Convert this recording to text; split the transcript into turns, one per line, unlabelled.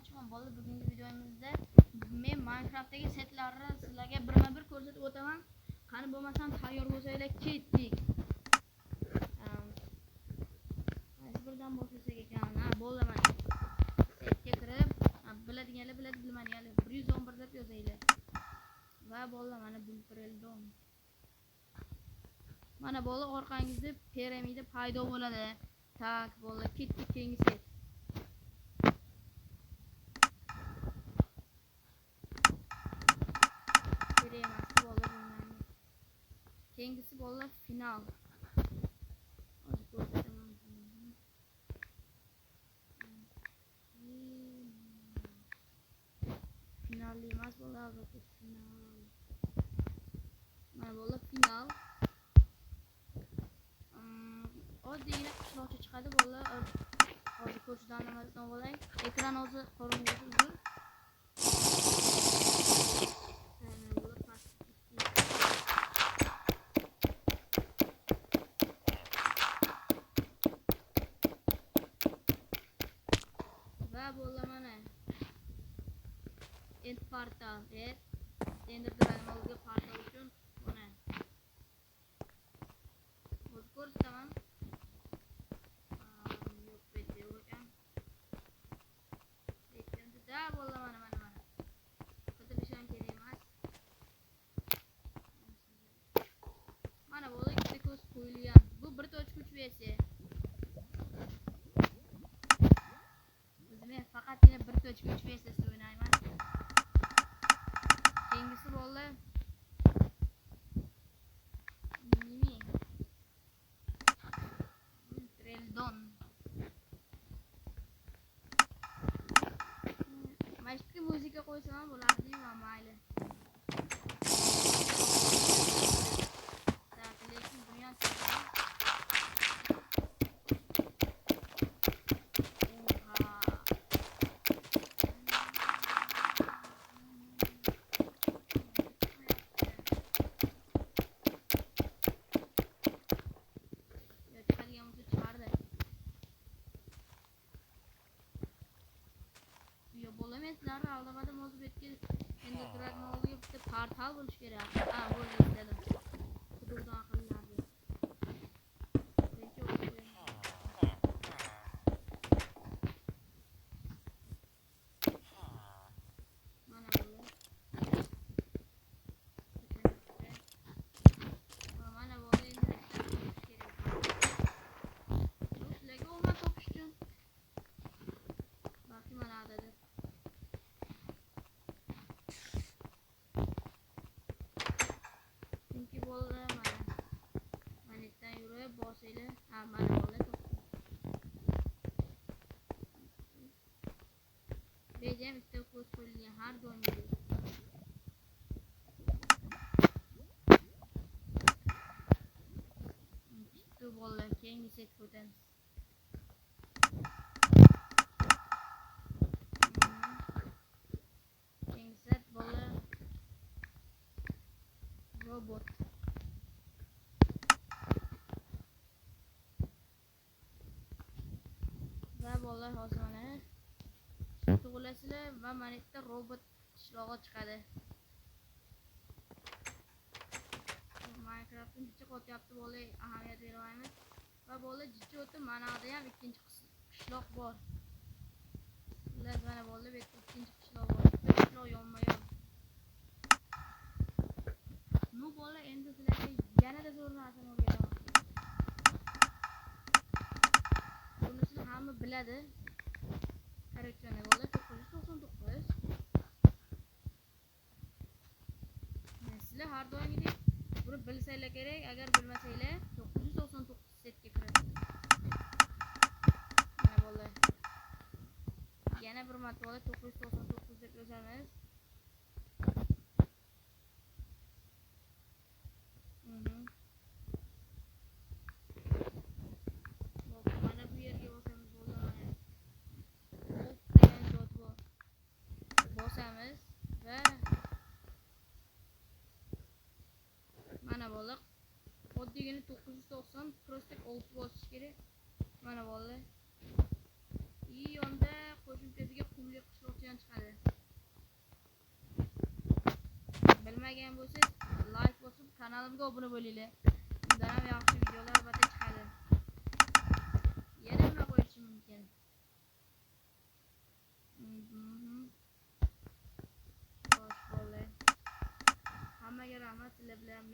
demoqchiman bolalar. Bugungi videomizda men Minecraftdagi setlarni sizlarga birma-bir ko'rsatib o'taman. Qani bo'lmasam tayyor bo'lsanglar ketdik. Qaysi birdan boshlasak ekan? Ha, bo'ldi mana. Setga kirib, biladiganlar biladi, bilmaganlar 111 deb yozaylar. Va bo'ldi mana Bulpereldon. Mana bo'ldi orqangizda piramida paydo bo'ladi. Tak, bo'ldi. Ketdik keyingi set. Keyingisi bo'ldi final. Finalli emas bo'ldi albatta final. Mana bo'ldi final. Oddiygina qishloqcha chiqadi bo'ldi. Hozir ko'rsatdan nimadan bo'lay. Ekran o'zi qorong'usi uzun. Bo'ldi mana end portal endi Dragon'ga portal uchun mana o'z ko'rsataman. Yo'q bitta yo'q ekan. Endi bo'ldi mana qidirish ham kerak emas. Mana bo'ldi ikkita ko'z qo'yilgan. Bu 1.3 versiya. Faqatgina 1.3 versiyasida o'ynayman. Keyingisi bo'ldi Mimi Bulpereldon. Mashqi muzika qo'ysam ham bo'lardi, mayli. Lekin bunyod bo'lamaslar aldamadim o'zi betga endi Dragon'ga bitta portal bo'lish kerak. Ha, bo'ldi dedim. Xudodan aqllardi. Mana bo'ldi. Mana bo'ldi endi kerak. Sizlarga omad topish uchun. Balki mana adadi. Mana bo'ldi. Bejam bitta ko'z qo'yilgan har doimgidek. Bitta bo'ldi. Keyingi setga o'tamiz. Keyingi set bo'ldi robot. Bolalar hozir mana tug'ilasizlar va mana bitta robot qishlog'i chiqadi. Minecraftning jichi qotyapti bolalar, ahamiyat bermaymiz. Va bolalar jichi o'tib mana yerda ham ikkinchi qishloq bor. Ular mana bolalar ikkinchi qishloq bor. Bitta qishloq yonma-yon. Nu bolalar endi sizlarga yanada zo'r narsani o'rgataman. Bunisini hamma biladi. Korreksiyon bo'ldi 999. Sizlar har doimgidek buni bilsanglar kerak, agar bilmasanglar 999 setga kiradi. Mana bo'ldi. Yana bir marta 999 deb yozamiz. Ve mana bo'ldi. Oddiygina 990 prostek 6 bosish kerak. Mana bo'ldi. Yonda qo'shimchasiga qumli qishloq bilmagan bo'lsangiz, like bosib kanalimga obuna bo'linglar. Bundan ham yaxshi videolar albatta chiqadi. Yana nima qo'yishim mumkin? Xo'sh, bo'ldi. Hammaga rahmat, sizlar bilan